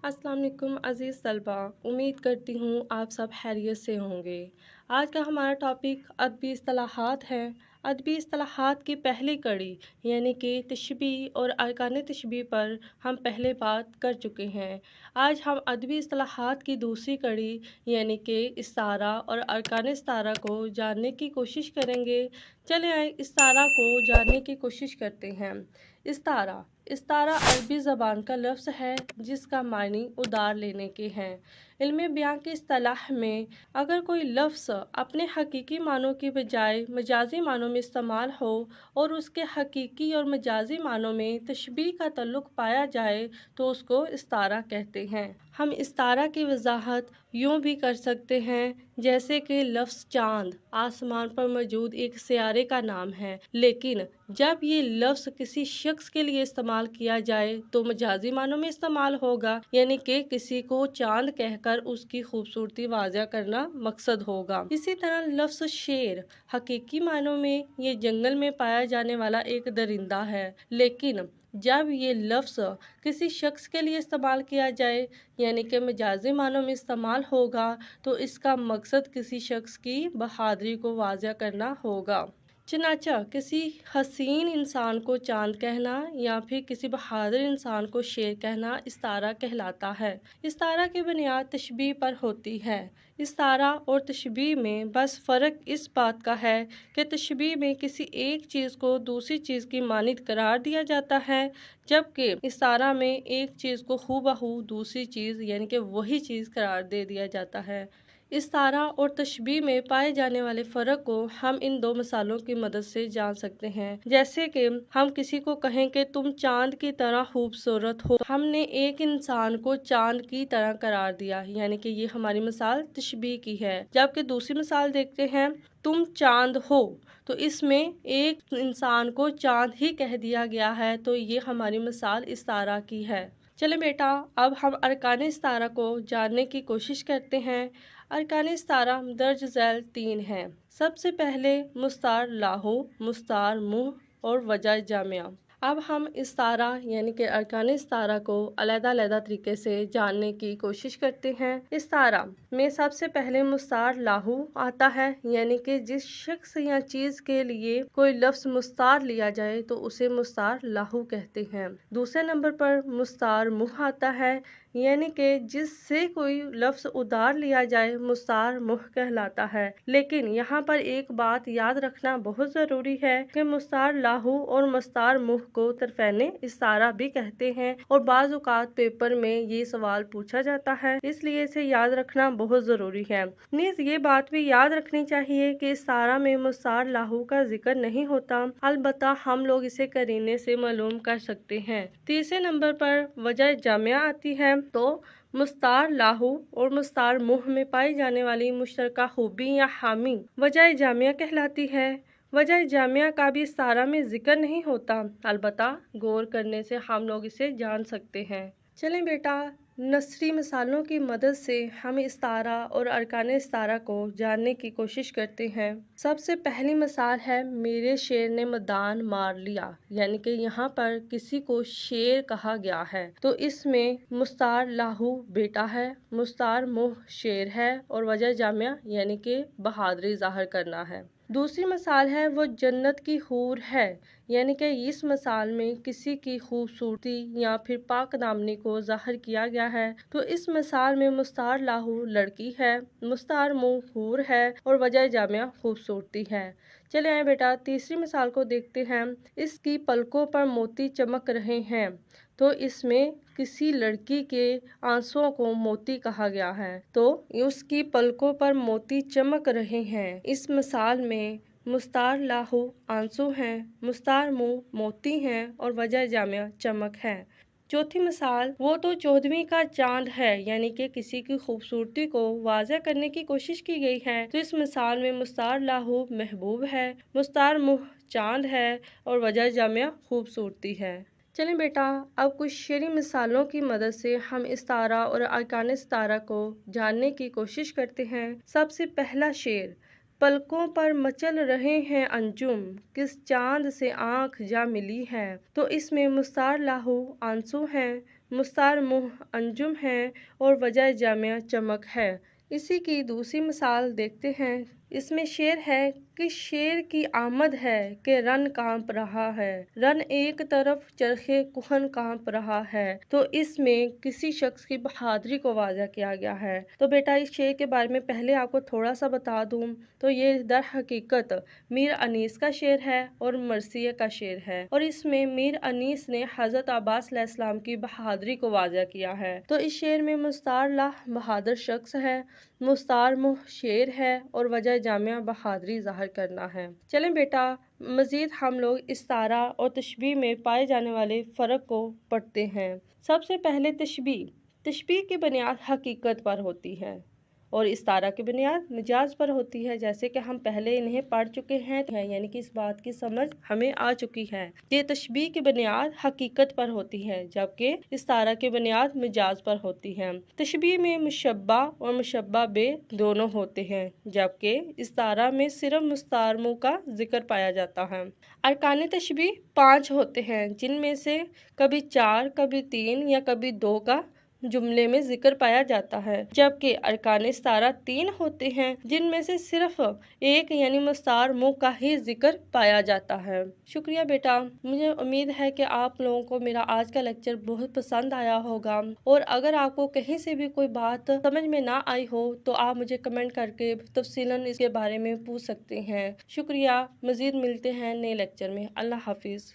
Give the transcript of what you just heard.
अस्सलाम वालेकुम अज़ीज़ तलबा। उम्मीद करती हूँ आप सब खैरियत से होंगे। आज का हमारा टॉपिक अदबी इस्तिलाहात है। अदबी इस्तिलाहात की पहली कड़ी यानी कि तशबीह और अरकान तशबीह पर हम पहले बात कर चुके हैं। आज हम अदबी इस्तिलाहात की दूसरी कड़ी यानी कि इस्तारा और अरकान इस्तारा को जानने की कोशिश करेंगे। चले आए इस्तारा को जानने की कोशिश करते हैं। इस्तारा इस्तारा अरबी ज़बान का लफ्ज़ है जिसका मानी उधार लेने के हैं। इल्म बयान की इस्तिलाह में अगर कोई लफ्ज़ अपने हकीकी मानों की बजाय मजाजी मानों में इस्तेमाल हो और उसके हकीकी और मजाजी मानों में तशबीह का तल्लुक़ पाया जाए तो उसको इस्तारा कहते हैं। हम इस्तारा की वजाहत यूँ भी कर सकते हैं जैसे कि लफ्ज़ चाँद आसमान पर मौजूद एक सियारे का नाम है, लेकिन जब ये लफ्ज़ किसी शख्स के लिए इस्तेमाल किया जाए तो मजाजी मानों में इस्तेमाल होगा, यानी कि किसी को चाँद कहकर उसकी खूबसूरती वाज़ा करना मकसद होगा। इसी तरह लफ्ज़ शेर हकीकी मानों में ये जंगल में पाया जाने वाला एक दरिंदा है, लेकिन जब ये लफ्ज़ किसी शख्स के लिए इस्तेमाल किया जाए यानी कि मजाजी मानों में इस्तेमाल होगा तो इसका मकसद किसी शख्स की बहादुरी को वाज़ा करना होगा। चनाचा किसी हसीन इंसान को चांद कहना या फिर किसी बहादुर इंसान को शेर कहना इस्तारा कहलाता है। इस्तारा की बुनियाद तशबीह पर होती है। इस्तारा और तशबीह में बस फ़र्क इस बात का है कि तशबीह में किसी एक चीज़ को दूसरी चीज़ की मानित करार दिया जाता है, जबकि इस्तारा में एक चीज़ को हूबहू दूसरी चीज़ यानी कि वही चीज़ करार दे दिया जाता है। इस्तारा और तशबीह में पाए जाने वाले फ़र्क को हम इन दो मिसालों की मदद से जान सकते हैं। जैसे कि हम किसी को कहें कि तुम चांद की तरह खूबसूरत हो, हमने एक इंसान को चांद की तरह करार दिया, यानी कि ये हमारी मिसाल तशबीह की है। जबकि दूसरी मिसाल देखते हैं, तुम चांद हो, तो इसमें एक इंसान को चांद ही कह दिया गया है, तो ये हमारी मिसाल इस्तारा की है। चले बेटा, अब हम अरकान इस्तारा को जानने की कोशिश करते हैं। अरकान इस्तारा दर्ज झैल 3 हैं। सबसे पहले मुस्तार लाहू, मुस्तार मुँह और वजह जामिया। अब हम इस्तारा यानी कि अरकान इस्तारा को अलग-अलग तरीके से जानने की कोशिश करते हैं। इस्तारा में सबसे पहले मुस्तार लाहू आता है, यानी कि जिस शख्स या चीज़ के लिए कोई लफ्ज़ मुस्तार लिया जाए तो उसे मुस्तार लाहू कहते हैं। दूसरे नंबर पर मुस्तार मुँह आता है, यानी कि जिससे कोई लफ्ज़ उधार लिया जाए मुस्तार मुँह कहलाता है। लेकिन यहाँ पर एक बात याद रखना बहुत ज़रूरी है कि मुस्तार लाहू और मुस्तार मुँह को तरफ़ैन इस्तारा भी कहते हैं और बाज़ औक़ात पेपर में ये सवाल पूछा जाता है, इसलिए इसे याद रखना बहुत ज़रूरी है। नीज़ ये बात भी याद रखनी चाहिए कि इस्तारा में मुस्तार लाहू का जिक्र नहीं होता, अलबत्ता हम लोग इसे करीने से मालूम कर सकते हैं। तीसरे नंबर पर वजह जामिया आती है, तो मुस्तार लाहू और मुस्तार मुँह में पाई जाने वाली मुश्तरका खूबी या हामी वजह जामिया कहलाती है। वजह जामिया का भी इस्तारा में जिक्र नहीं होता, अलबत्ता गौर करने से हम लोग इसे जान सकते हैं। चलें बेटा, नसरी मिसालों की मदद से हम इस्तारा और अरकान इस्तारा को जानने की कोशिश करते हैं। सबसे पहली मिसाल है, मेरे शेर ने मैदान मार लिया, यानी कि यहाँ पर किसी को शेर कहा गया है, तो इसमें मुस्तार लाहू बेटा है, मुस्तार मुँह शेर है और वजह जामिया यानी कि बहादुरी ज़ाहिर करना है। दूसरी मिसाल है, वो जन्नत की हूर है, यानी कि इस मिसाल में किसी की खूबसूरती या फिर पाक दामनी को ज़ाहिर किया गया है, तो इस मिसाल में मुस्तार लाहू लड़की है, मुस्तार मुँह हूर है और वजह जामिया खूबसूरती है। चले आए बेटा, तीसरी मिसाल को देखते हैं। इसकी पलकों पर मोती चमक रहे हैं, तो इसमें किसी लड़की के आंसुओं को मोती कहा गया है, तो उसकी पलकों पर मोती चमक रहे हैं। इस मिसाल में मुस्तार लाहू आंसू हैं, मुस्तार मुँह मोती हैं और वजह जामिया चमक है। चौथी मिसाल, वो तो 14वीं का चांद है, यानी कि किसी की खूबसूरती को वाज़ह करने की कोशिश की गई है, तो इस मिसाल में मुस्तार लाहू महबूब है, मुस्तार मुँह चांद है और वजह जामिया खूबसूरती है। चलें बेटा, अब कुछ शेरी मिसालों की मदद से हम इस्तारा और अरकान इस्तारा को जानने की कोशिश करते हैं। सबसे पहला शेर, पलकों पर मचल रहे हैं अंजुम, किस चांद से आँख जा मिली है, तो इसमें मुस्तार लाहू आंसू हैं, मुस्तार मुँह अंजुम है और वजह जामिया चमक है। इसी की दूसरी मिसाल देखते हैं। इसमें शेर है कि शेर की आमद है कि रन कांप रहा है, रन एक तरफ चरखे कुहन कांप रहा है। तो इसमें किसी शख्स की बहादुरी को वाज़ा किया गया है। तो बेटा इस शेर के बारे में पहले आपको थोड़ा सा बता दूं तो ये दर हकीकत मीर अनीस का शेर है और मरसिया का शेर है, और इसमें मीर अनीस ने हज़रत अब्बास अलैहिस्सलाम की बहादुरी को वाज़ा किया है। तो इस शेर में मुस्तार ला बहादुर शख्स है, मुस्तार मुँह शेर है और वजह जामिया बहादुरी ज़ाहिर करना है। चलें बेटा मज़ीद हम लोग इस्तारा और तशबीह में पाए जाने वाले फ़र्क को पढ़ते हैं। सबसे पहले तशबीह की बुनियाद हकीकत पर होती है और इस्तारा की बुनियाद मिजाज पर होती है, जैसे कि हम पहले इन्हें पढ़ चुके हैं, यानी कि इस बात की समझ हमें आ चुकी है। ये तशबीह की बुनियाद हकीकत पर होती है जबकि इस्तारा की बुनियाद मिजाज पर होती है। तशबीह में मुशब्बा और मुशब्बा बे दोनों होते हैं जबकि इस्तारा में सिर्फ मुस्तारमु का जिक्र पाया जाता है। अरकान तशबीह 5 होते हैं, जिनमें से कभी 4, कभी 3 या कभी 2 का जुमले में जिक्र पाया जाता है, जबकि अरकान इस्तारा 3 होते हैं जिनमें से सिर्फ एक यानी मुस्तार मुँह का ही जिक्र पाया जाता है। शुक्रिया बेटा, मुझे उम्मीद है कि आप लोगों को मेरा आज का लेक्चर बहुत पसंद आया होगा, और अगर आपको कहीं से भी कोई बात समझ में ना आई हो तो आप मुझे कमेंट करके तफसीलन इसके बारे में पूछ सकते हैं। शुक्रिया, मज़ीद मिलते हैं नए लेक्चर में। अल्लाह हाफिज़।